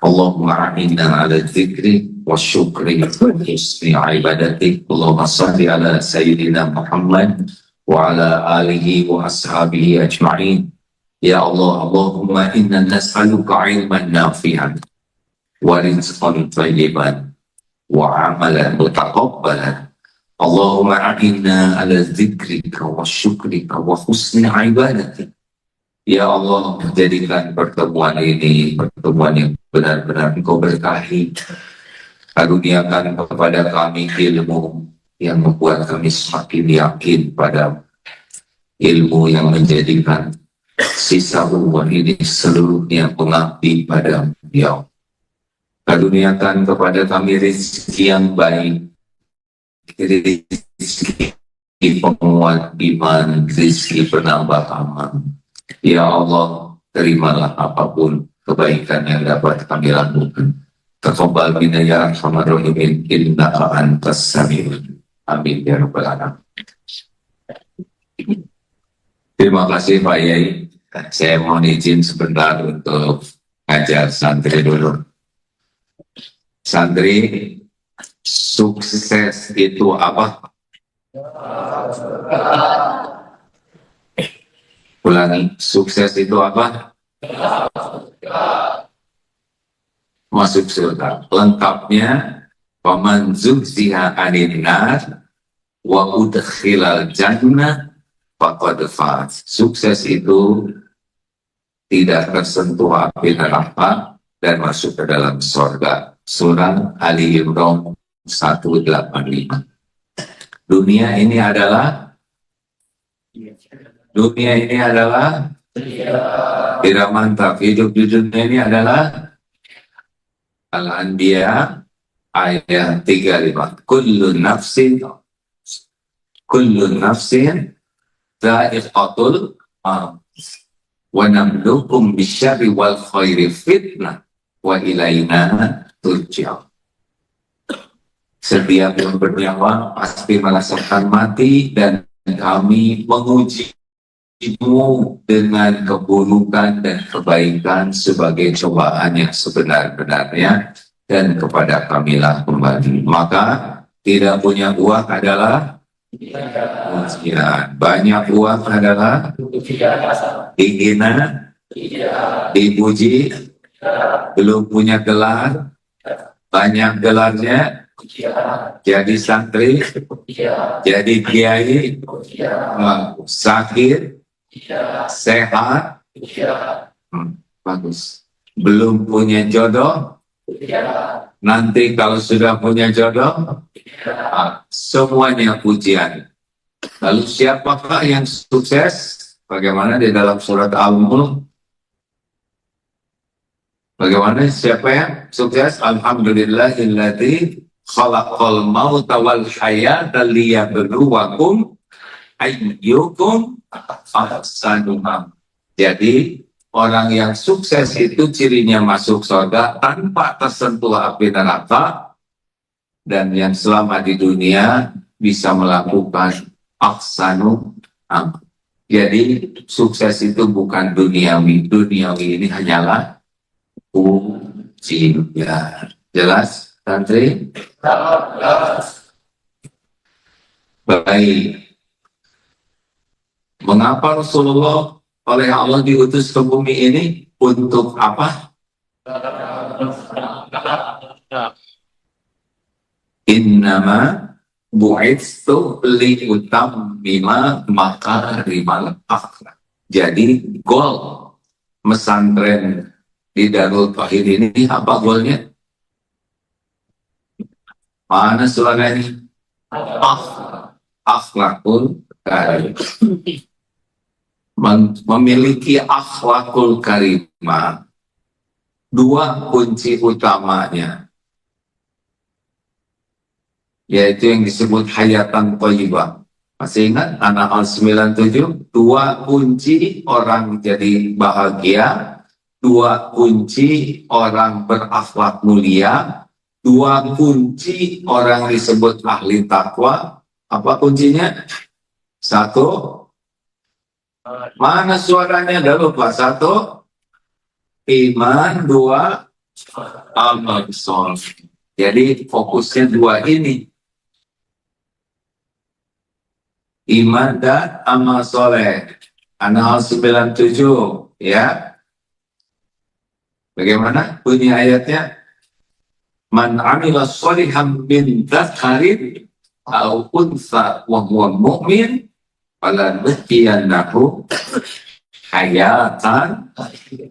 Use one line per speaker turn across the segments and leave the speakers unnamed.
Allahumma a'inna ala dzikri wa syukri wa husni ibadatik. Allahumma salli ala Sayyidina Muhammad wa ala alihi wa ashabihi ajma'in. Ya Allah, Allahumma inna nas'aluka ilman nafi'an wa rizqan thayyiban wa amalan mutaqabbalan. Allahumma a'inna ala dzikrika wa syukrika wa husni ibadatik. Ya Allah, jadikan pertemuan ini pertemuan yang benar-benar Engkau berkahi. Karuniakan kepada kami ilmu yang membuat kami semakin yakin pada ilmu yang menjadikan sisa umur ini seluruhnya mengabdi pada Beliau. Karuniakan kepada kami rezeki yang baik, rezeki penguat iman, rezeki penambah amal. Ya Allah, terimalah apapun kebaikan yang dapat kami lakukan. Taqabbal minna ya arhamar rahimin innaka antas samiul. Amin ya rabbal alamin. Terima kasih Pak Yai. Saya mohon izin sebentar untuk ngajar santri dulu. Santri, sukses itu apa? Ulangi, sukses itu apa? Masuk surga. Lengkapnya, faman zuhziha 'anil nar wa udkhilal jannah faqad faz. Sukses itu tidak tersentuh api neraka dan masuk ke dalam surga. Surah Ali Imran 185. Dunia ini adalah tidak mantap. Hidup di dunia ini adalah Al-Anbiya ayat 35. Kullu nafsin dha'iqatul maut wa nabluukum bisyarri wal khairi fitnah wa ilaina turja'un. Setiap yang bernyawa pasti merasakan mati, dan kami menguji dengan keburukan dan kebaikan sebagai cobaan yang sebenar-benarnya, dan kepada kamilah kembali. Maka tidak punya uang adalah ujian, banyak uang adalah dihina, dipuji, belum punya gelar, banyak gelarnya, jadi santri, jadi kiai, sakit, sehat, bagus. Belum punya jodoh, nanti kalau sudah punya jodoh, semuanya pujian. Lalu siapakah yang sukses? Bagaimana di dalam surat Al-Mulk? Bagaimana siapa yang sukses? Alhamdulillahilladzi khalaqal mauta wal hayata liyabluwakum ayyukum ahsanu amala. Jadi orang yang sukses itu cirinya masuk surga tanpa tersentuh api neraka, dan yang selama di dunia bisa melakukan ahsanu amala. Jadi sukses itu bukan duniawi. Duniawi ini hanyalah ujian. Jelas, santri? Baik. Mengapa Rasulullah oleh Allah diutus ke bumi ini? Untuk apa? Innama bu'itsu liyutammima makarimal akhlak. Jadi goal mesantren di Darul Tauhid ini apa goalnya? Mana suaranya? Akhlakul karim. Memiliki akhlakul karimah, dua kunci utamanya, yaitu yang disebut hayatan thayyibah. Masih ingat anak al-97? Dua kunci orang jadi bahagia, dua kunci orang berakhlak mulia, dua kunci orang disebut ahli takwa. Apa kuncinya? Satu, mana suaranya? Dah lupa. Satu, iman. Dua, amal soleh. Jadi fokusnya dua ini, iman dan amal soleh. An-Nahl 97, ya. Bagaimana bunyi ayatnya? Man amila sholihan min dzakarin aw unsa wa huwa mu'min falanuhyiyannahu hayatan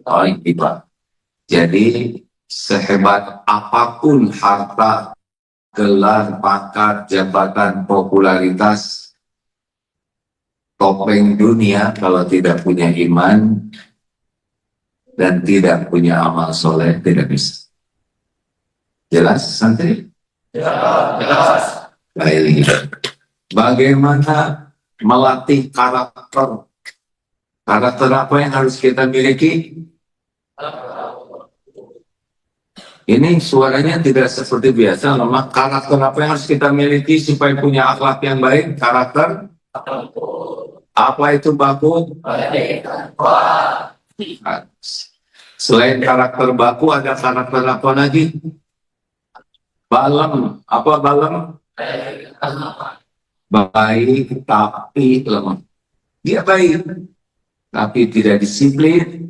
thayyibah. Jadi sehebat apapun harta, gelar, pangkat, jabatan, popularitas, topeng dunia, kalau tidak punya iman dan tidak punya amal soleh, tidak bisa. Jelas, santri? Jelas. Baik. Bagaimana melatih karakter? Karakter apa yang harus kita miliki? Ini suaranya tidak seperti biasa, lemah. Karakter apa yang harus kita miliki supaya punya akhlak yang baik? Karakter? Apa itu baku? Selain karakter baku, ada karakter apa lagi? Balem. Apa balem? Baik tapi lemah. Dia baik tapi tidak disiplin.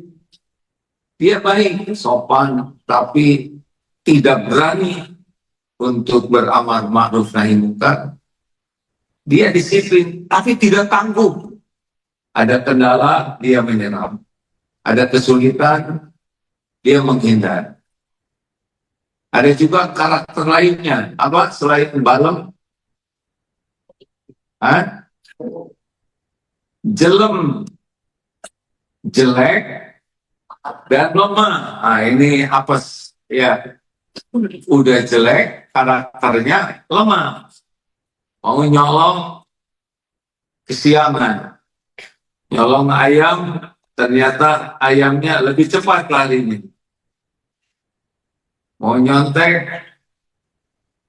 Dia baik, sopan, tapi tidak berani untuk beramar ma'ruf nahi munkar. Dia disiplin tapi tidak tangguh. Ada kendala, dia menyerah. Ada kesulitan, dia menghindar. Ada juga karakter lainnya. Apa selain balem? Jelem, jelek, dan lemah. Nah, ini apa? Ya, udah jelek, karakternya lemah. Mau nyolong, kesiangan. Nyolong ayam, ternyata ayamnya lebih cepat larinya. Mau nyontek,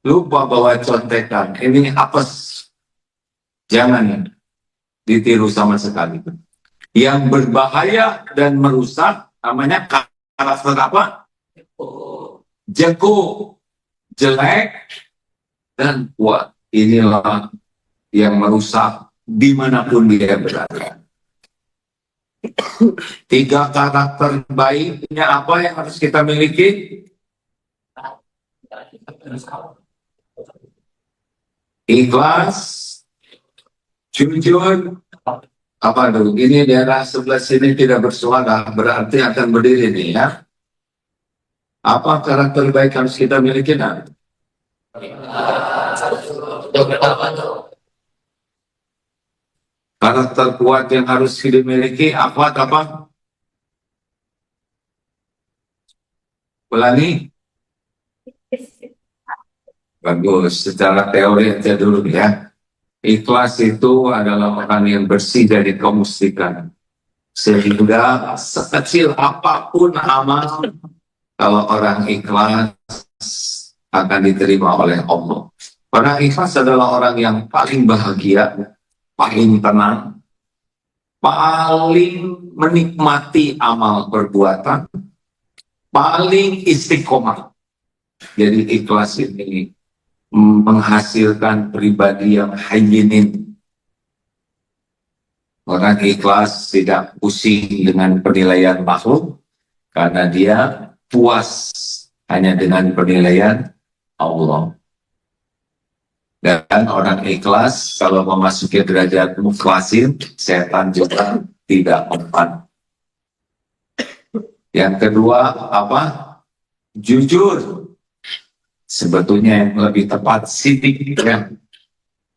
lupa bawa contekan. Ini apes. Jangan ditiru sama sekali. Yang berbahaya dan merusak namanya karakter apa? Jengku, jelek, dan kuat. Inilah yang merusak dimanapun dia berada. 3 karakter baiknya apa yang harus kita miliki? Ikhlas, jujur, apa dulu? Ini daerah sebelah sini tidak bersuara, berarti akan berdiri nih ya. Apa karakter baik harus kita miliki? Nah? Karakter kuat yang harus dimiliki apa? Ulangi. Bagus, secara teori aja dulu ya. Ikhlas itu adalah orang yang bersih dari kemusyrikan. Sehingga sekecil apapun amal, kalau orang ikhlas akan diterima oleh Allah. Orang ikhlas adalah orang yang paling bahagia, paling tenang, paling menikmati amal perbuatan, paling istiqomah. Jadi ikhlas ini menghasilkan pribadi yang hayyinin. Orang ikhlas tidak pusing dengan penilaian makhluk karena dia puas hanya dengan penilaian Allah. Dan orang ikhlas kalau memasuki derajat mukhlasin, setan juga tidak mempan. Yang kedua apa? Jujur. Sebetulnya yang lebih tepat sidik ya.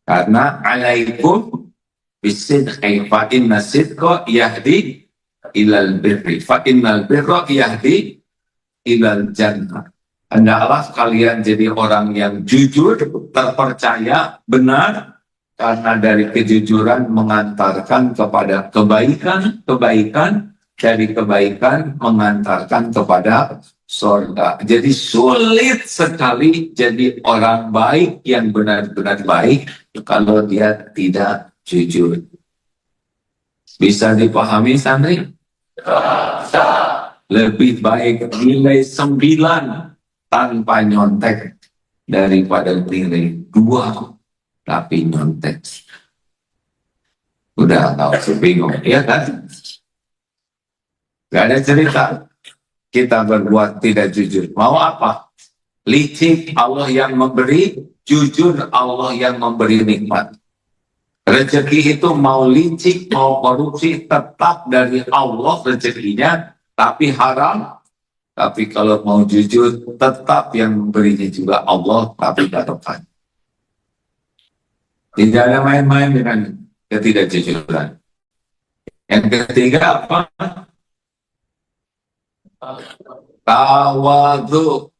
Karena alaikum bisidqi fa inna sidqa yahdi ilal birri fa innal birra yahdi ilal jannah. Hendaklah kalian jadi orang yang jujur, terpercaya, benar, karena dari kejujuran mengantarkan kepada kebaikan, dari kebaikan mengantarkan kepada surga. Jadi sulit sekali jadi orang baik yang benar-benar baik kalau dia tidak jujur. Bisa dipahami, santri? lebih baik nilai 9 tanpa nyontek daripada nilai 2 tapi nyontek. Udah tahu bingung, ya kan? Gak ada cerita kita berbuat tidak jujur. Mau apa? Licik Allah yang memberi, jujur Allah yang memberi nikmat. Rezeki itu mau licik, mau korupsi, tetap dari Allah rezekinya, tapi haram. Tapi kalau mau jujur, tetap yang memberinya juga Allah, tapi barokah. Tidak ada main-main dengan ketidakjujuran. Yang ketiga apa? Tawadu.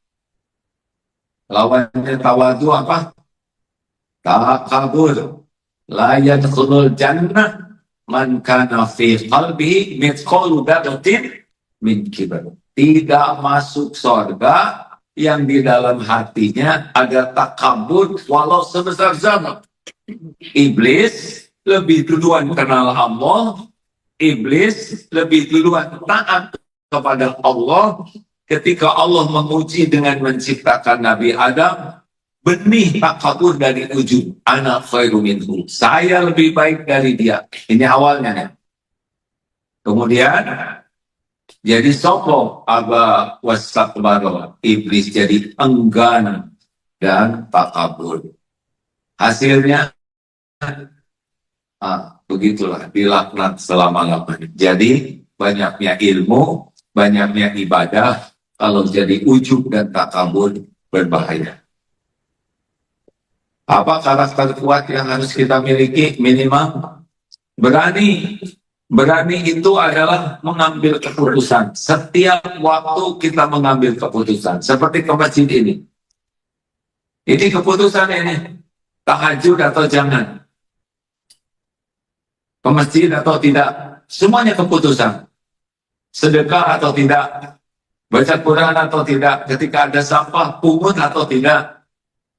Lawannya tawadu apa? Takabur. La yadkhulul jannah man kana fi qalbihi mithqalu dzarratin min kibr. Tidak masuk surga yang di dalam hatinya ada takabur walau sebesar zarah. Iblis lebih duluan kenal Allah, iblis lebih duluan taat kepada Allah. Ketika Allah menguji dengan menciptakan Nabi Adam, benih takabur dari ujung, ana khairu minhu, saya lebih baik dari dia. Ini awalnya. Kemudian jadi sopo aba wastakbara, iblis jadi enggan dan takabur. Hasilnya begitulah, dilaknat selama-lamanya. Jadi banyaknya ilmu, banyaknya ibadah, kalau jadi ujub dan takabur berbahaya. Apa karakter kuat yang harus kita miliki? Minimal berani. Berani itu adalah mengambil keputusan. Setiap waktu kita mengambil keputusan. Seperti ke masjid ini. Ini keputusan ini. Tahajud atau jangan. Ke masjid atau tidak. Semuanya keputusan. Sedekah atau tidak. Baca Quran atau tidak. Ketika ada sampah, pungut atau tidak.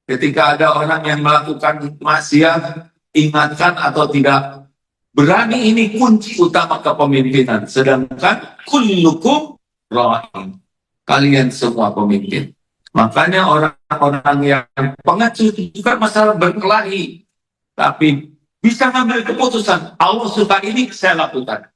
Ketika ada orang yang melakukan maksiat, ingatkan atau tidak. Berani ini kunci utama kepemimpinan. Sedangkan kullukum ra'in. Kalian semua pemimpin. Makanya orang-orang yang pengecut bukan masalah berkelahi, tapi bisa ngambil keputusan. Allah suka ini, saya lakukan.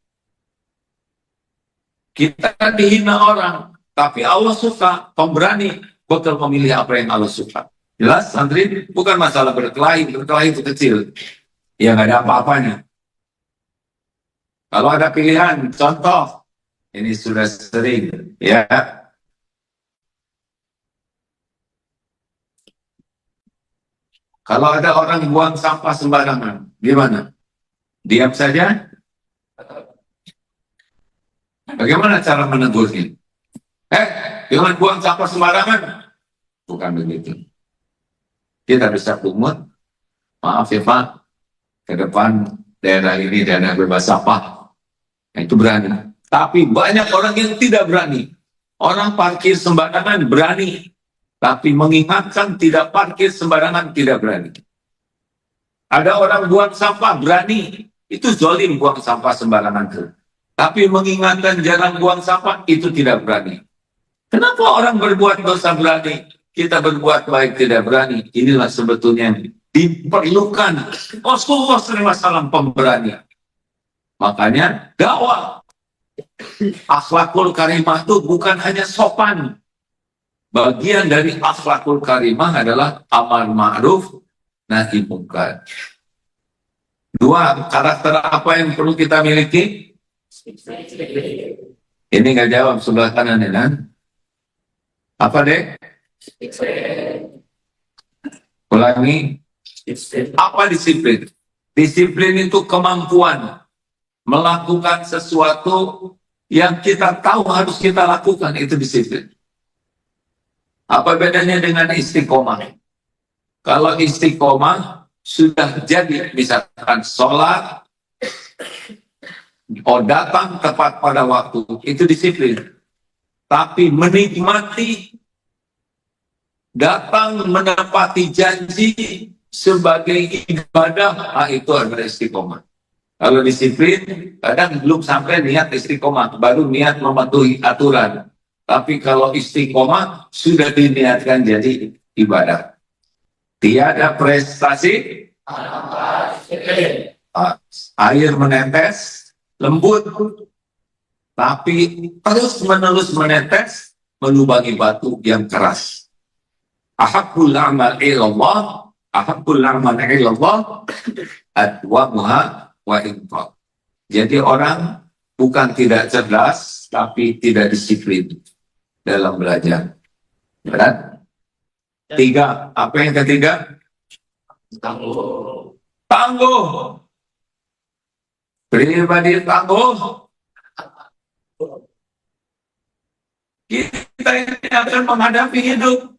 Kita dihina orang, tapi Allah suka pemberani bakal memilih apa yang Allah suka. Jelas, santri, bukan masalah berkelahi. Berkelahi itu kecil. Ya nggak ada apa-apanya. Kalau ada pilihan, contoh, ini sudah sering, ya. Kalau ada orang buang sampah sembarangan, gimana? Diam saja? Bagaimana cara menegurnya? Jangan buang sampah sembarangan. Bukan begitu. Kita bisa pungut, maaf ya Pak, ke depan daerah ini daerah bebas sampah. Itu berani. Tapi banyak orang yang tidak berani. Orang parkir sembarangan berani. Tapi mengingatkan tidak parkir sembarangan tidak berani. Ada orang buang sampah berani. Itu zalim buang sampah sembarangan. Tapi mengingatkan jangan buang sampah itu tidak berani. Kenapa orang berbuat dosa berani? Kita berbuat baik tidak berani. Inilah sebetulnya yang diperlukan Rasulullah SAW pemberani. Makanya dakwah akhlakul karimah itu bukan hanya sopan. Bagian dari akhlakul karimah adalah amar ma'ruf nahi munkar. Dua, karakter apa yang perlu kita miliki? Ini nggak jawab sebelah kanan ya kan? Apa deh? Ulangi. Apa disiplin? Disiplin itu kemampuan melakukan sesuatu yang kita tahu harus kita lakukan, itu disiplin. Apa bedanya dengan istiqomah? Kalau istiqomah sudah jadi, misalkan sholat, datang tepat pada waktu, itu disiplin. Tapi menikmati, datang menepati janji sebagai ibadah, itu adalah istiqomah. Kalau disiplin, kadang belum sampai niat istiqomah, baru niat mematuhi aturan. Tapi kalau istiqomah, sudah diniatkan jadi ibadah. Tiada prestasi, air menetes, lembut, tapi terus-menerus menetes, melubangi batu yang keras. Ahabbul amal ilallah, ahabbul amal ilallah, adwamuha wa infaq. Jadi orang bukan tidak cerdas, tapi tidak disiplin dalam belajar. Berat? Tiga. Apa yang ketiga? Tangguh. Tangguh. Pribadi tangguh. Kita ini akan menghadapi hidup.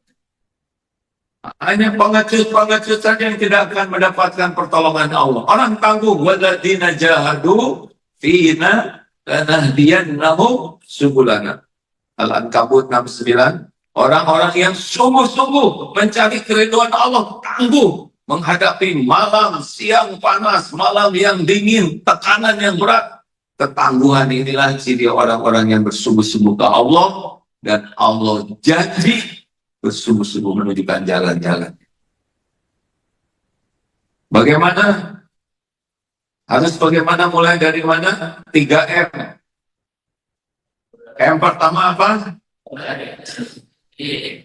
Hanya pengecut-pengecut saja yang tidak akan mendapatkan pertolongan Allah. Orang tangguh, walladzina jahadu fina lanahdiyannahum subulana. Al-Ankabut 69. Orang-orang yang sungguh-sungguh mencari keridhaan Allah, tangguh menghadapi malam, siang panas, malam yang dingin, tekanan yang berat. Ketangguhan inilah ciri orang-orang yang bersungguh-sungguh ke Allah, dan Allah janji bersungguh-sungguh menunjukkan jalan-jalan. Bagaimana? Harus bagaimana, mulai dari mana? 3M. M pertama apa?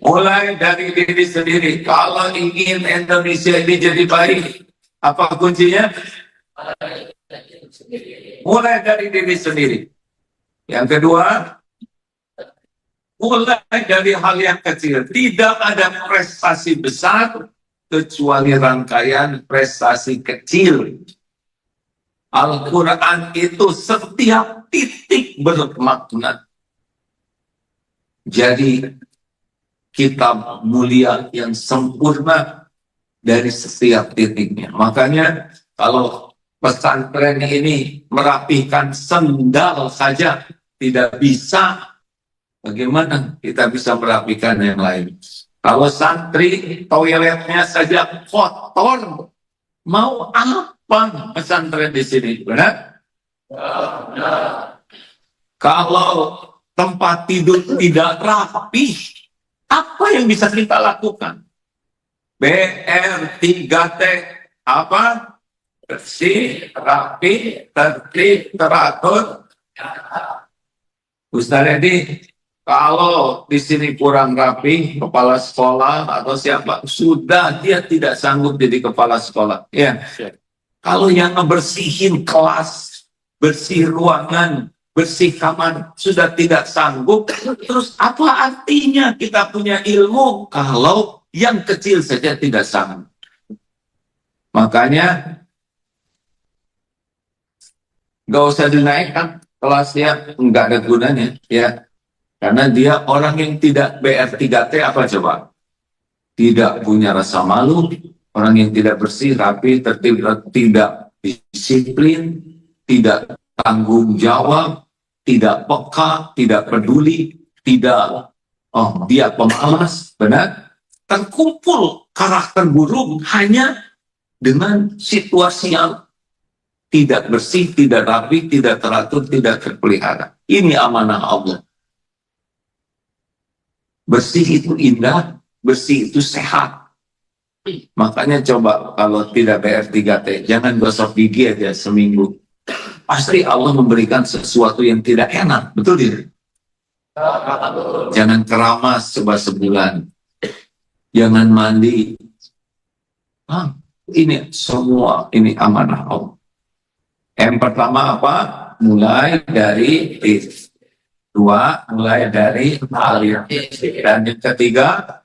Mulai dari diri sendiri. Kalau ingin Indonesia ini jadi baik, apa kuncinya? Mulai dari diri sendiri. Yang kedua, mulai dari hal yang kecil. Tidak ada prestasi besar kecuali rangkaian prestasi kecil. Al-Quran itu setiap titik bermakna. Jadi kitab mulia yang sempurna dari setiap titiknya. Makanya kalau pesantren ini merapihkan sendal saja tidak bisa, bagaimana kita bisa merapikan yang lain? Kalau santri toiletnya saja kotor, mau apa pesantren di sini? Benar? Kalau tempat tidur tidak rapi, apa yang bisa kita lakukan? BR3T apa? Bersih, rapi, tertib, teratur. Ustaz Edi, kalau di sini kurang rapi, kepala sekolah atau siapa, sudah dia tidak sanggup jadi kepala sekolah. Ya. Kalau yang ngebersihin kelas, bersih ruangan, bersih kamar, sudah tidak sanggup, terus apa artinya kita punya ilmu kalau yang kecil saja tidak sanggup? Makanya nggak usah dinaikkan kelasnya, nggak ada gunanya, ya. Karena dia orang yang tidak BR3T apa coba? Tidak punya rasa malu, orang yang tidak bersih, rapi, tertib, tidak disiplin, tidak tanggung jawab, tidak peka, tidak peduli, tidak, dia pemalas, benar? Terkumpul karakter buruk hanya dengan situasi yang tidak bersih, tidak rapi, tidak teratur, tidak terpelihara. Ini amanah Allah. Bersih itu indah, bersih itu sehat. Makanya coba kalau tidak BR3T, jangan gosok gigi aja seminggu. Pasti Allah memberikan sesuatu yang tidak enak, betul tidak? Jangan keramas coba sebulan. Jangan mandi. Ini semua, ini amanah Allah. Yang pertama apa? Mulai dari dua, mulai dari alir. Dan yang ketiga,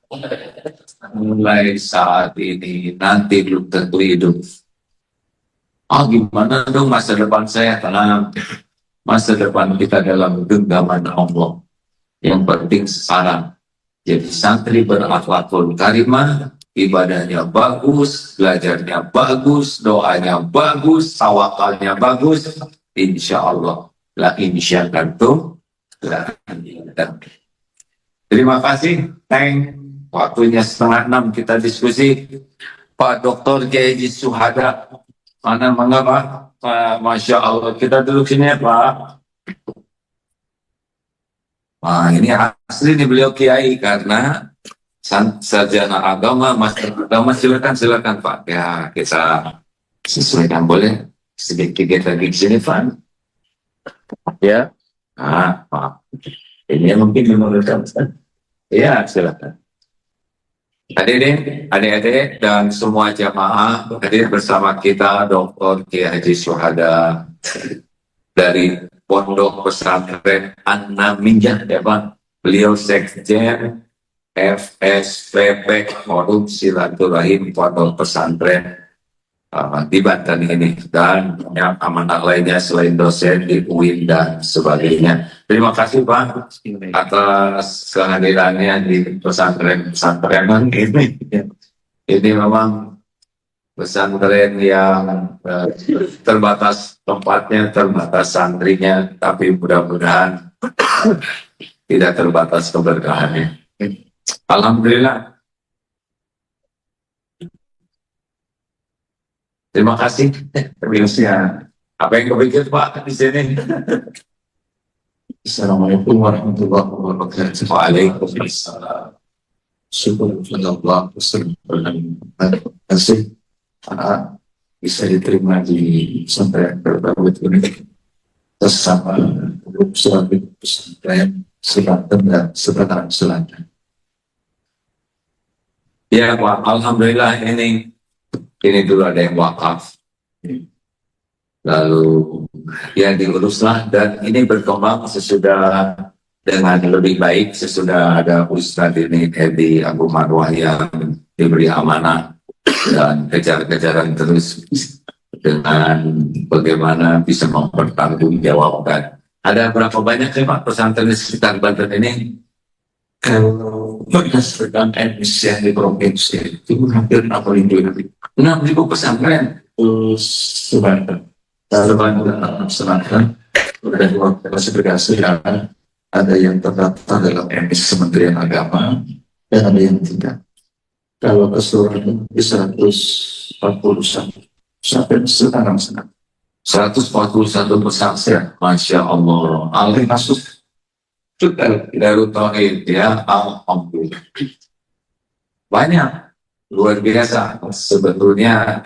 mulai saat ini, nanti belum tentu hidup. Gimana dong masa depan saya? Tenang. Masa depan kita dalam genggaman Allah. Yang penting sekarang. Jadi santri berakhlakul karimah, ibadahnya bagus, belajarnya bagus, doanya bagus, tawakalnya bagus. Insya Allah. La insya kantum. Terima kasih. Waktunya 5:30 kita diskusi. Pak Dr. Kiai Suhada, mana mengapa? Masya Allah, kita duduk sini ya Pak. Wah, ini asli nih beliau kiai karena sarjana agama, master agama, silakan Pak. Ya, kita sesuaikan boleh sedikit lagi di sini Pak. Ya, Pak. Ini mungkin memerlukan. Ya, silakan. Hadirin, adik-adik dan semua jamaah hadir bersama kita Dr. Kiai Haji Syuhada dari Pondok Pesantren An-Namiyah ya Pak. Beliau Sekjen FSPP Forum Silaturahim Pondok Pesantren di Banten ini dan yang amanah lainnya selain dosen di UIN dan sebagainya. Terima kasih Pak atas kehadirannya di pesantren-pesantrenan ini. Ini memang pesantren yang terbatas tempatnya, terbatas santrinya, tapi mudah-mudahan tidak terbatas keberkahannya. Alhamdulillah. Terima kasih. Terima. Apa yang kepikir Pak di sini? Assalamualaikum warahmatullahi wabarakatuh. Waalaikumsalam. Syukur Allah, terima kasih bisa diterima di pesantren berbagai ini bersama usaha pesantren selatan dan selatan. Ya Pak, alhamdulillah ini dulu ada yang wakaf, lalu ya diuruslah dan ini berkembang sesudah dengan lebih baik sesudah ada Ustadz ini Edi Abu Marwah yang diberi amanah dan kejar-kejaran terus dengan bagaimana bisa mempertanggungjawabkan. Ada berapa banyak sih Pak pesantren di sekitar Banten ini? Kalau berdasarkan emisi yang di provinsi itu hampir 6.000 pesantren sebanten. Sebanten ada dua klasifikasi yang ada yang terdaftar dalam emisi Kementerian Agama dan ada yang tidak. Kalau keseluruhan di 141 sampai sekarang 141 pesantren, Masya Allah. Alih masuk Darut Tauhid ya, alhamdulillah. Banyak, luar biasa. Sebetulnya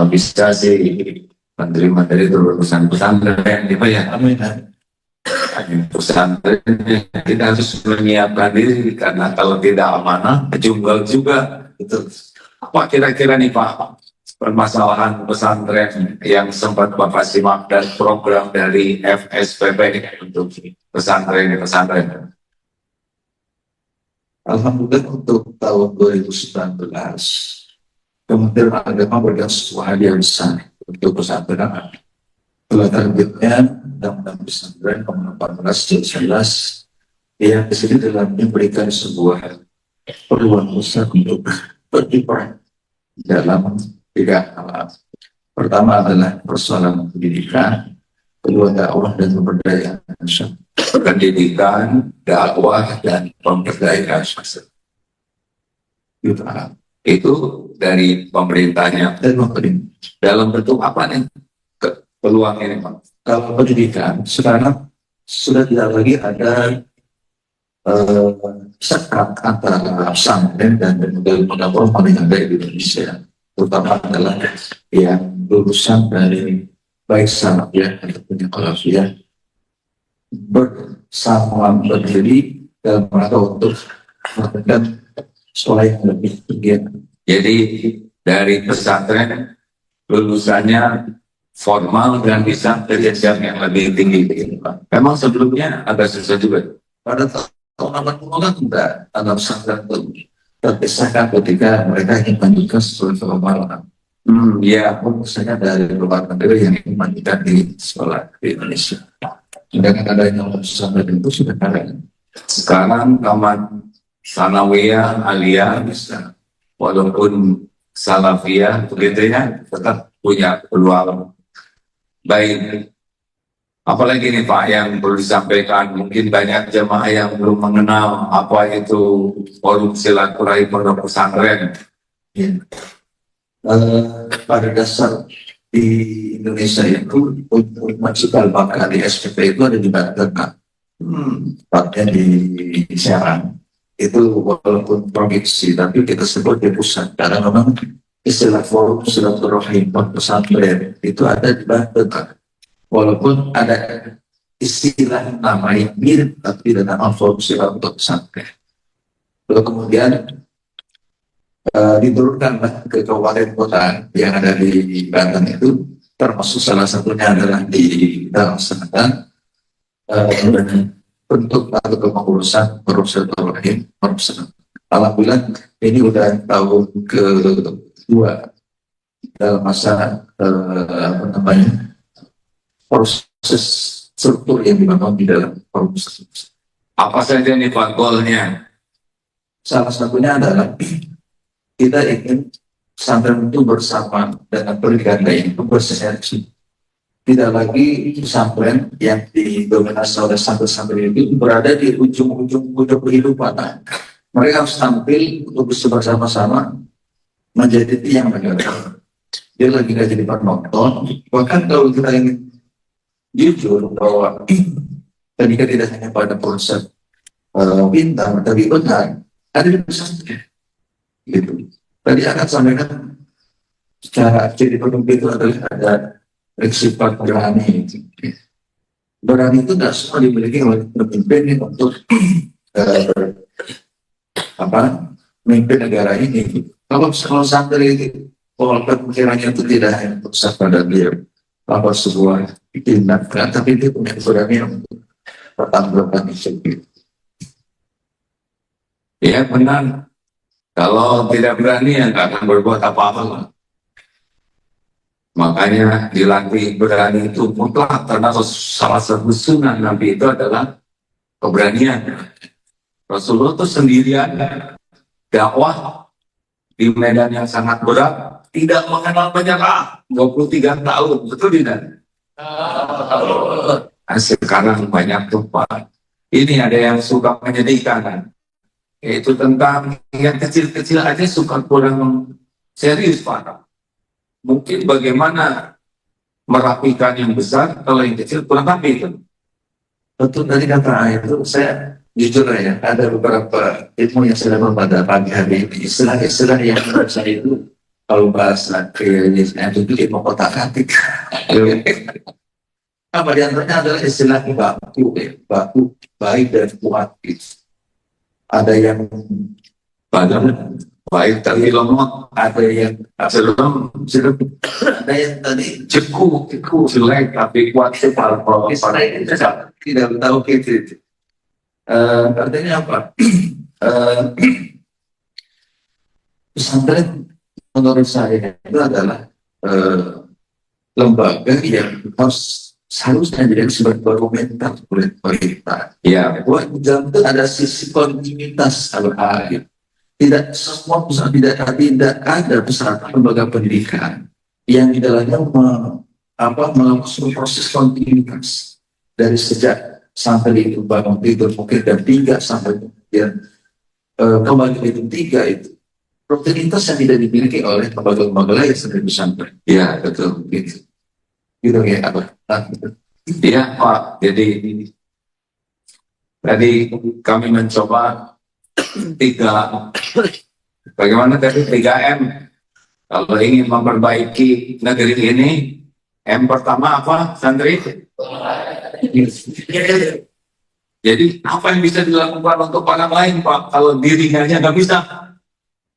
bisa sih menteri-menteri itu urusan pesantren, gitu ya. Amin. Pesantren kita harus menyiapkan diri karena kalau tidak amanah, junggal juga. Itu apa kira-kira nih Pak? Permasalahan pesantren yang sempat Bapak simak dan program dari FSPP untuk pesantren. Alhamdulillah untuk tahun 2019 Kementerian Agama berikan sebuah hadiah besar untuk pesantren. Telah terbitnya Undang-Undang Pesantren nomor 14/2019 yang di sini dalam memberikan sebuah peluang besar untuk berkiprah dalam 3 hal. Pertama adalah persoalan pendidikan, kedua dakwah dan pemberdayaan masyarakat. Pendidikan, dakwah dan pemberdayaan masyarakat. Itu dari pemerintahnya dan pemerintah. Dalam bentuk apa nih peluang ini Pak? Kalau pendidikan sekarang sudah tidak lagi ada sekat antara pesantren dan lembaga formal yang ada di Indonesia, terutama adalah yang lulusan dari baik salafiyah ataupun khalafiyah bersama berdiri dalam rangka untuk melakukan sekolah yang lebih tinggi. Jadi dari pesantren lulusannya formal dan bisa ke jenjang yang lebih tinggi. Memang sebelumnya agak susah juga. Pada tahun 80-an tidak ada pesantren terpisahkan ketika mereka ingin melanjutkan sesuai formal. Ya, misalnya dari luar negeri yang ingin melanjutkan di sekolah di Indonesia. Dengan adanya pesantren itu sudah ada. Sekarang taman sanawiyah, aliyah bisa, walaupun salafiyah, begitu ya, tetap punya peluang baik. Apalagi nih Pak yang perlu disampaikan, mungkin banyak jemaah yang belum mengenal apa itu forum silaturahim pondok pesantren. Ya. Pada dasar
di Indonesia itu untuk cikal bakal di SPP itu ada di Banten, Pak. Tepatnya di Serang. Itu walaupun provinsi, tapi kita sebut di pusat. Karena memang istilah forum silaturahim pesantren itu ada di Banten, Pak. Walaupun ada istilah nama yang mirip, tapi dengan forum silaturahim pesantren. Lalu kemudian diturunkan ke kabupaten kota yang ada di Banten itu, termasuk salah satunya adalah di dalam Selatan, bentuk atau kepengurusan rahim. Alhamdulillah ini udah tahun kedua dalam masa apa namanya, proses struktur yang dibangun di dalam proses.
Apa saja nih Pak goalnya?
Salah satunya adalah kita ingin pesantren itu bersama dengan pendidikan lain itu bersinergi. Tidak lagi pesantren yang didominasi oleh santri-santri itu berada di ujung-ujung kehidupan. Mereka harus tampil untuk bersama-sama menjadi tiang negara. Dia lagi nggak jadi penonton. Bahkan kalau kita ingin jujur bahwa ketika tidak hanya pada proses bintang, tapi benar ada di pesantren. Gitu. Tadi akan sampaikan secara jadi pemimpin itu adalah ada sifat berani. Berani itu tidak semua dimiliki oleh pemimpin untuk memimpin negara ini. Kalau santri itu, kalau pemikirannya itu tidak hanya pusat pada dia, apa sebuah tindakan, tapi dia punya keberanian untuk bertanggung jawab.
Ya benar. Kalau tidak berani ya nggak akan berbuat apa-apa. Makanya dilatih berani itu mutlak, karena salah satu sunnah Nabi itu adalah keberanian. Rasulullah itu sendirian dakwah di medan yang sangat berat, tidak mengenal menyerah, 23 tahun, betul tidak? Sekarang banyak tuh Pak. Ini ada yang suka menyedihkan kan? Yaitu tentang yang kecil-kecil aja suka kurang serius Pak. Mungkin bagaimana merapikan yang besar kalau yang kecil kurang rapi itu.
Betul, tadi kata itu saya jujur ya, ada beberapa ilmu yang saya dapat pada pagi hari ini, istilah-istilah yang saya itu kalau bahasa klinisnya itu ilmu kotak-atik. Apa di antaranya adalah istilah baku baik dan kuat. Ada yang
baik tapi lemot,
ada yang
serem,
ada yang tadi
ceku, jelek tapi kuat.
Tidak tahu gitu. Artinya apa? Pesantren menurut saya itu adalah lembaga yang seharusnya jadi sebagai barometer oleh pemerintah.
Ya,
buat dalam itu ada sisi kontinuitas al-akhir. Tidak semua pusat tidak ada pesantren lembaga pendidikan yang di dalamnya melakukan proses kontinuitas dari sejak santri itu bangun tidur mungkin dan 3 sampai kemudian kembali itu 3 itu rutinitas yang tidak dimiliki oleh lembaga-lembaga lain seperti pesantren.
Ya betul
gitu ya apa?
Iya Pak. Jadi tadi kami mencoba 3, bagaimana tadi 3M. Kalau ingin memperbaiki negeri ini, M pertama apa, santri? Jadi apa yang bisa dilakukan untuk orang lain Pak? Kalau dirinya aja nggak bisa,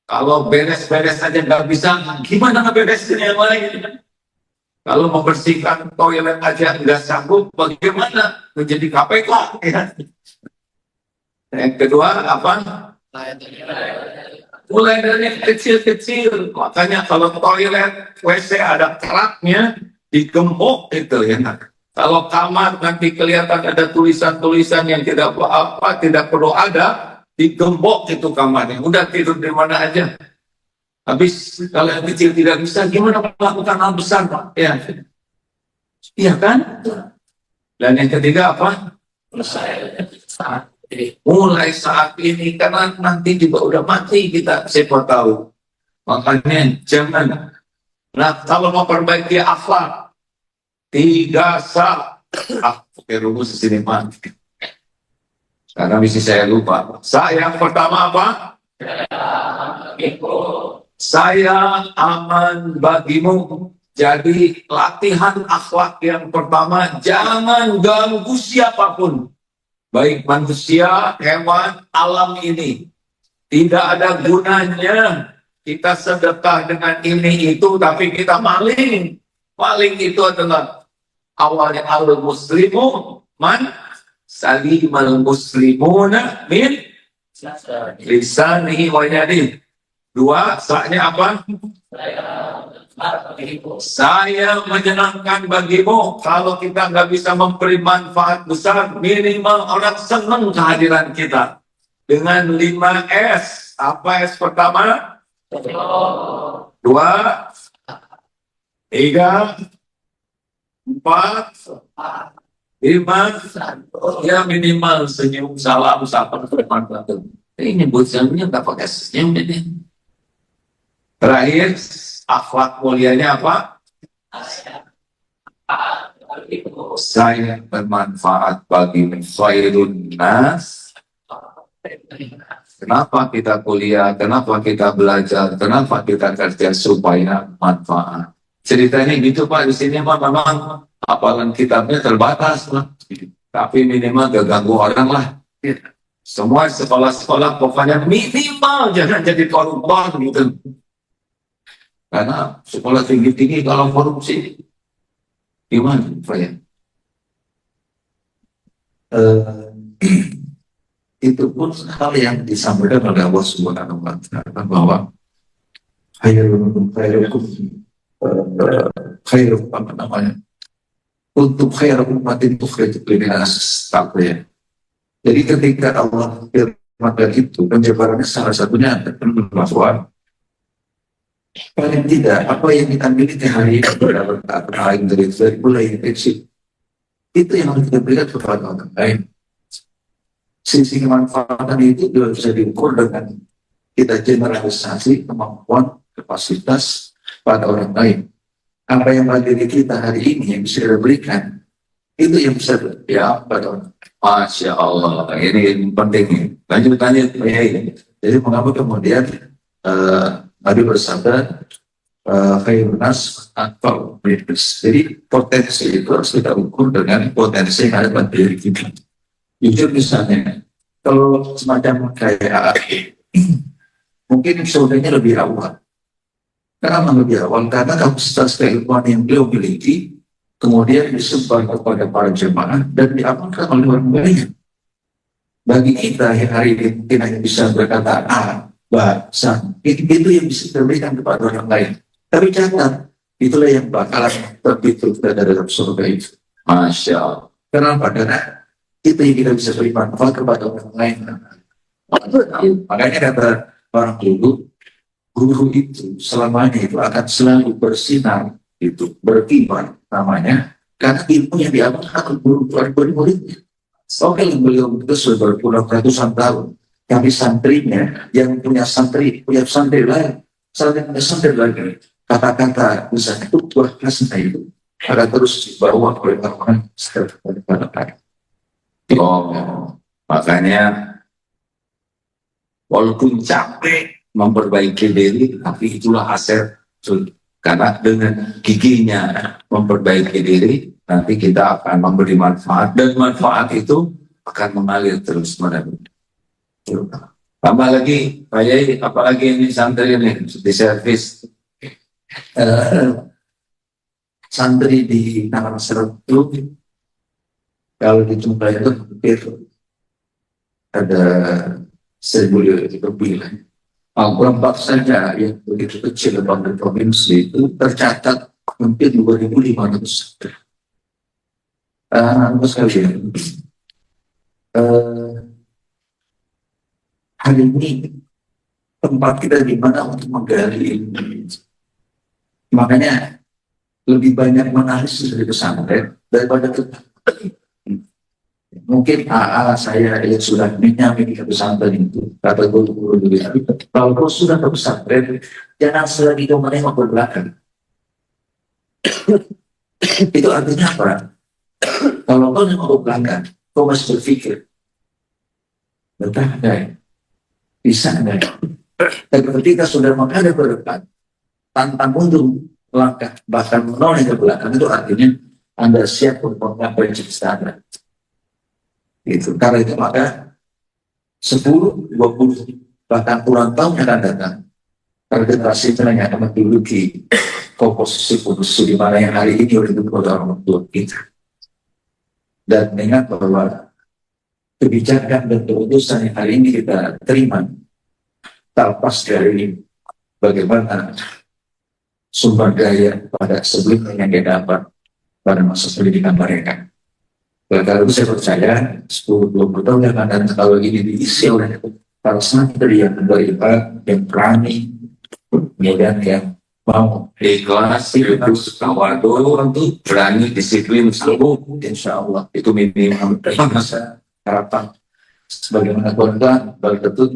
kalau beres-beres aja nggak bisa, gimana ngeberesin yang lain? Kalau membersihkan toilet aja nggak sanggup, bagaimana menjadi KPK? Ya. Yang kedua apa? Mulai dari yang kecil-kecil. Makanya kalau toilet, WC ada keraknya, digembok itu ya. Kalau kamar nanti kelihatan ada tulisan-tulisan yang tidak apa-apa, tidak perlu ada, digembok itu kamarnya. Udah tidur di mana aja. Habis kalau yang kecil tidak bisa, gimana melakukan hal besar Pak? Ya, iya kan? Dan yang ketiga apa? Mulai saat ini, karena nanti juga udah mati kita, siapa tahu. Makanya jangan Nah, kalau mau perbaiki akhlak, 3 sa. Pakai rumus di sini, Pak. Karena misi saya lupa. Sa yang pertama apa? Saya aman bagimu. Jadi latihan akhlak yang pertama, jangan ganggu siapapun. Baik manusia, hewan, alam ini. Tidak ada gunanya kita sedekah dengan ini itu, tapi kita maling. Maling itu adalah awalnya al-muslimu man salimal muslimuna min lisanihi wa yadihi. 2, sa-nya apa? Saya menyenangkan bagimu. Kalau kita nggak bisa memberi manfaat besar, minimal orang senang kehadiran kita. Dengan 5 S. Apa S pertama? 2, 3, 4, 5. Ya minimal senyum, salam, sapa, bermanfaat. Ini buat senyumnya nggak pakai senyum ini. Terakhir, akhlak mulianya apa? Saya bermanfaat bagi khairun nas. Kenapa kita kuliah? Kenapa kita belajar? Kenapa kita kerja supaya manfaat? Ceritanya gitu Pak, di sini Pak memang hafalan kitabnya terbatas Pak. Tapi minimal gak ganggu orang lah. Semua sekolah-sekolah pokoknya minimal jangan jadi koruptor gitu. Karena sekolah tinggi-tinggi kalau korupsi gimana Pak ya? Itu pun hal yang disampaikan oleh Allah Subhanahu wa Ta'ala bahwa khairukum apa namanya? Untuk khairukum umatin tukhrijat linnas taqwa. Jadi ketika Allah firmankan itu, penjabarannya salah satunya bahwa paling tidak apa yang kita miliki hari ini berapa dari mulai prinsip itu yang harus kita berikan kepada orang lain. Sisi kemanfaatan itu juga bisa diukur dengan kita generalisasi kemampuan kapasitas pada orang lain. Apa yang pada diri kita hari ini yang bisa diberikan itu yang bisa ya pada orang. Masya Allah, ini penting. Lanjut. Jadi mengapa kemudian Nabi bersabda khairunas atau bebas. Jadi potensi itu harus kita ukur dengan potensi yang ada pada diri kita. Jujur misalnya, kalau semacam kayak mungkin saudaranya lebih awal. Kenapa lebih awal? Karena kapasitas keilmuan yang beliau miliki kemudian disebar kepada para jemaah dan diamalkan oleh orang banyak. Bagi kita yang hari ini mungkin hanya bisa berkata sang itu yang bisa diberikan kepada orang lain. Tapi catat, itulah yang bakalan terpitu dari dalam surga itu. Masya Allah. Kenapa? Karena itu yang kita bisa beri manfaat kepada orang lain. Makanya kata orang dulu, guru itu selamanya itu akan selalu bersinar, itu berkibar namanya, karena ilmu yang diamalkan guru murid-muridnya. Oke, beliau itu sudah berpuluh ratusan tahun. Kami santrinya yang punya santri lain, punya santri lagi. Kata-kata misalnya itu buah kasih itu akan terus dibawa oleh orang lain. Oh, makanya walaupun capek memperbaiki diri, tapi itulah aset. Karena dengan giginya memperbaiki diri, nanti kita akan memberi manfaat dan manfaat itu akan mengalir terus menerus. Tambah lagi, Pak Yai, apalagi ini santri ini di servis. Santri di Tanah Serut itu kalau dijumpai itu hampir ada 1.000 lebih lah. Berempat saja yang begitu kecil di provinsi itu tercatat hampir 2.500 santri. Sekalian, hari ini tempat kita di mana untuk menggali ilmu. Makanya lebih banyak menangis dari pesantren daripada mungkin saya yang sudah menyamai ke pesantren itu kata guru-guru dulu. Kalau sudah ke pesantren jangan selagi kau menengok ke belakang.
Itu artinya apa? Kalau kau mau ke belakang, kau masih berpikir, betah nggak ya? Bisa nggak ya? Dan ketika sudah menghadap ke depan, tanpa mundur langkah, bahkan menoleh ke belakang, itu artinya Anda siap untuk menggapai cita-cita. Gitu. Karena itu maka 10, 20, bahkan puluhan tahun yang akan datang, generasi yang akan menduduki komposisi di mana yang hari ini oleh kedua orang tua kita. Dan ingat bahwa kebijakan dan keputusan yang hari ini kita terima terlepas dari bagaimana sumber daya pada sebelumnya yang dia dapat pada masa pendidikan mereka. Karena itu saya percaya 10-20 tahun yang akan datang kalau ini diisi oleh para santri yang beribadah, yang berani, dan yang mau
Ikhlas, itu tawadhu, berani, disiplin, sanggup,
insya Allah
itu minimum.
masa harapan sebagaimana Quran berkatut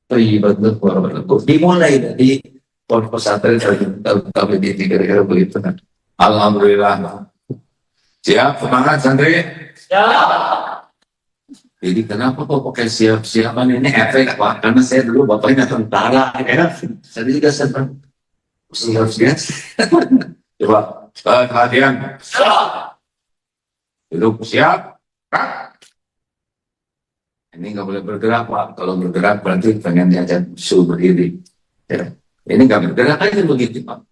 thayyibatun wa barakatuh. Dimulai dari pondok pesantren tahun ini kira-kira begitu kan.
Alhamdulillah. Siap, semangat santri. Jadi kenapa kok pakai siap-siapan ini efek Pak? Karena saya dulu bapaknya tentara, ya.
Saya juga senang
Siap-siap. Coba, perhatian. Duduk siap. Ini nggak boleh bergerak Pak. Kalau bergerak berarti pengen diajak suruh berdiri. Ya. Ini nggak bergerak aja begitu Pak.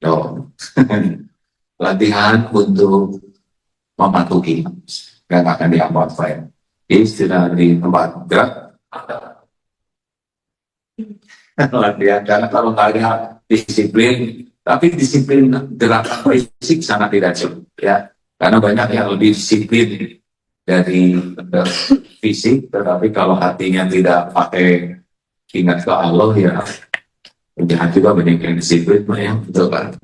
Loh. Latihan untuk mematuhi. Dan akan diapain. Istilah di tempat gerak. Latihan. Karena kalau nggak ada disiplin, tapi disiplin gerakan fisik sangat tidak cukup. Ya. Karena banyak yang lebih disiplin dari fisik, tetapi kalau hatinya tidak pakai ingat ke Allah ya jahat juga banyak yang disiplin ya betul kan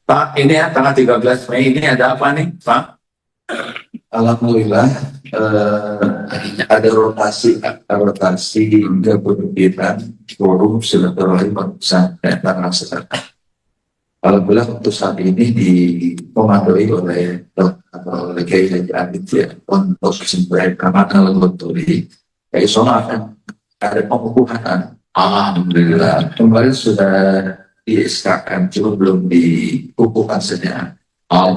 Pak. Ini ya tanggal 13 Mei ini ada apa nih Pak?
Alhamdulillah ada rotasi kepemimpinan forum silaturahim bangsa dan bangsa. Alhamdulillah untuk saat ini dikomandoi oleh oleh Kiai Haji Aditya untuk kesembuhan Kamal Ghotoli. Kayak soalnya akan ada pengukuhan. Alhamdulillah kemarin sudah di-SK-kan, cuma belum dikukuhkan saja.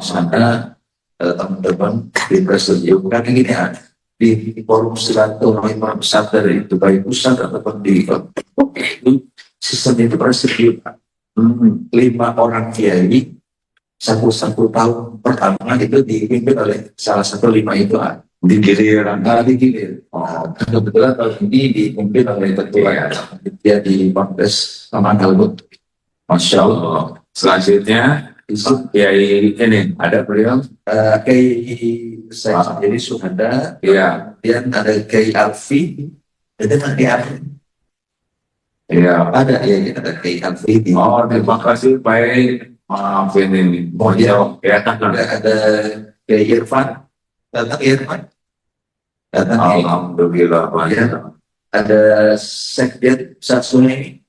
Sana teman-teman di presidium kan ini ya di forum silaturahim bangsa dari itu baik pusat ataupun di sistem itu presidium. 5 orang kiai satu tahun pertama itu dipimpin oleh salah satu 5 itu digilir. Kebetulan tahun ini dipimpin oleh ketua dia di Ponpes Taman Kalbut.
Masya Allah. Selanjutnya Kiai ini ada beliau
Kiai saya sendiri sudah
ya.
Kemudian ada Kiai Alfi itu nanti
Iya.
ada Kiai Alfi
Oh, terima kasih baik. Maafin ini.
Kemudian
Ya.
ada Kiai Irfan datang
Alhamdulillah.
Ya. Ada Sekjen Sasuni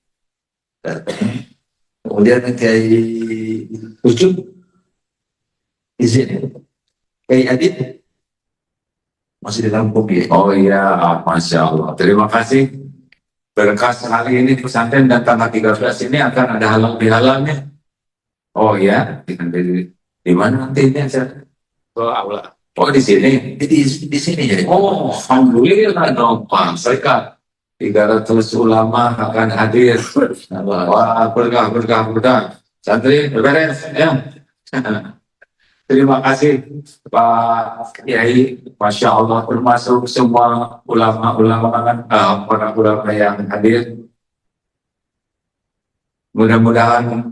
datang. Kemudian Kiai Ucup izin Kiai Adit masih di Lampung ya.
Oh iya, Masya Allah. Terima kasih. Berkah sekali ini pesantren dan tanggal 13 ini akan ada halal bihalalnya. Oh ya, di mana nanti ini acara? Oh, aula. Oh di sini.
Di sini ya.
Oh, alhamdulillah dong, Pak. Serikat 300 ulama akan hadir. Wah, berkah. Santri, beres. Ya. Terima kasih Pak Kiai, Masya Allah, termasuk semua ulama-ulama para ulama yang hadir. Mudah-mudahan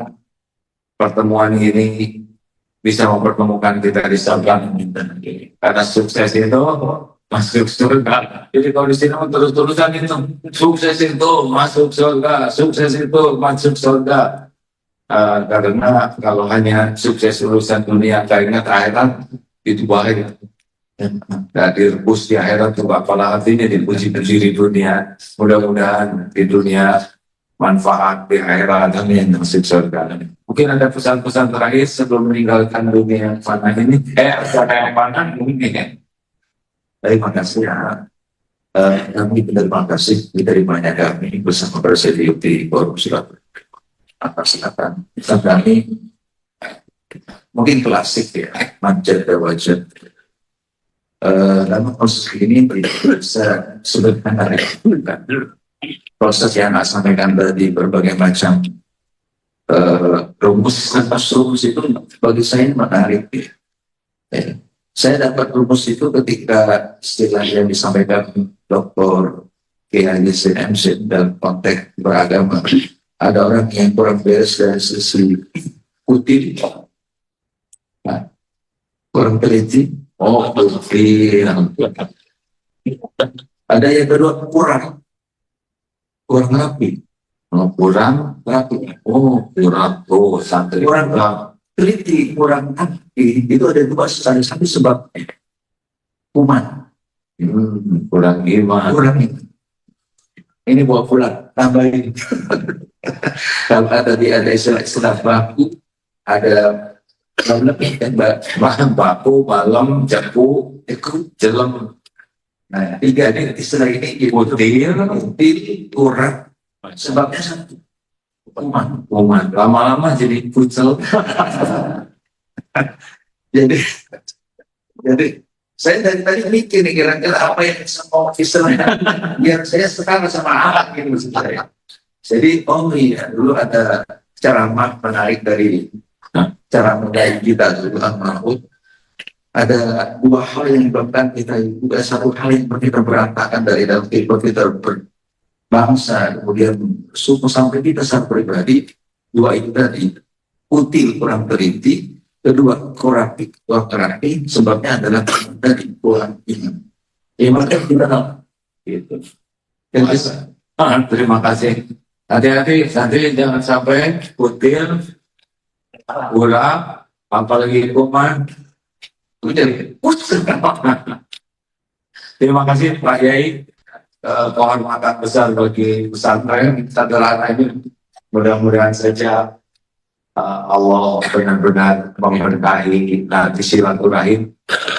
pertemuan ini bisa mempertemukan kita di surga. Karena sukses itu masuk surga. Jadi kalau di sini terus-terusan itu sukses itu masuk surga, sukses itu masuk surga. Karena kalau hanya sukses urusan dunia tak ingat akhirat itu bahaya. Nah, direbus di akhirat itu apalah artinya dipuji-puji di dunia. Mudah-mudahan di dunia manfaat di akhirat, amin, nasib surga. Mungkin ada pesan-pesan terakhir sebelum meninggalkan dunia yang fana ini, dunia yang fana mungkin ya.
Terima kasih ya. Kami berterima kasih diterimanya kami bersama Presidium di Forum Surabaya atas silakan. Dan kami mungkin klasik ya, manjat dan wajib. Dalam proses ini bisa sederhana proses yang saya sampaikan tadi berbagai macam rumus atas rumus itu bagi saya menarik ya. Saya dapat rumus itu ketika istilah yang disampaikan Dr. Kiai MC dalam konteks beragama. Ada orang yang kurang beres dari sisi kutip, nah, kurang teliti. Ada yang kedua kurang rapi.
Kurang
Rapi.
kurang santri
Kurang teliti, kurang rapi. Itu ada dua satu sebab kuman.
kurang iman.
Kurang ini buat pulang tambahin. Kalau tadi ada istilah baku, ada lebih kan
Bahan baku, malam, japu, jelem.
Nah, tiga ini istilah ini putih, kurang. Sebabnya satu, kuman.
Lama-lama jadi pucel.
Jadi saya dari tadi mikir nih kira-kira apa yang semua istilahnya biar saya setara sama anak ini maksud saya. Jadi iya dulu ada ceramah menarik dari cara mengajar kita Zulfan Mahmud. Ada dua hal yang menyebabkan kita juga satu hal yang kita berantakan dari dalam kehidupan kita berbangsa kemudian suku sampai kita secara pribadi. Dua itu tadi putih kurang teliti, kedua kurang rapi, sebabnya adalah tadi kurang iman. Iman kan kita tahu gitu.
Terima kasih. Hati-hati, jangan sampai putih, kurang, apalagi kuman. Terima kasih Pak Yai, kehormatan besar bagi pesantren sederhana ini. Mudah-mudahan saja Allah benar-benar memberkahi nanti silaturahim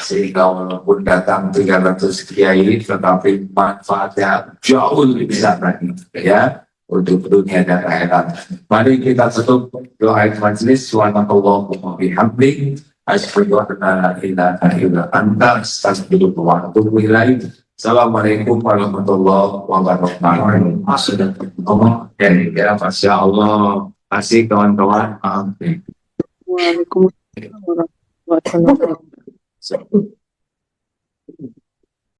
sehingga walaupun datang 300 kiai tetapi manfaatnya jauh lebih besar lagi ya untuk dunia dan akhirat. Mari kita tutup doa majelis. Subhanallah bihamdik asyhadu an la ilaha illa anta astaghfiruka wa atubu ilaik. Assalamualaikum warahmatullahi wabarakatuh. Ya, Masya Allah. Asik kawan-kawan.
Waalaikumsalam warahmatullahi wabarakatuh.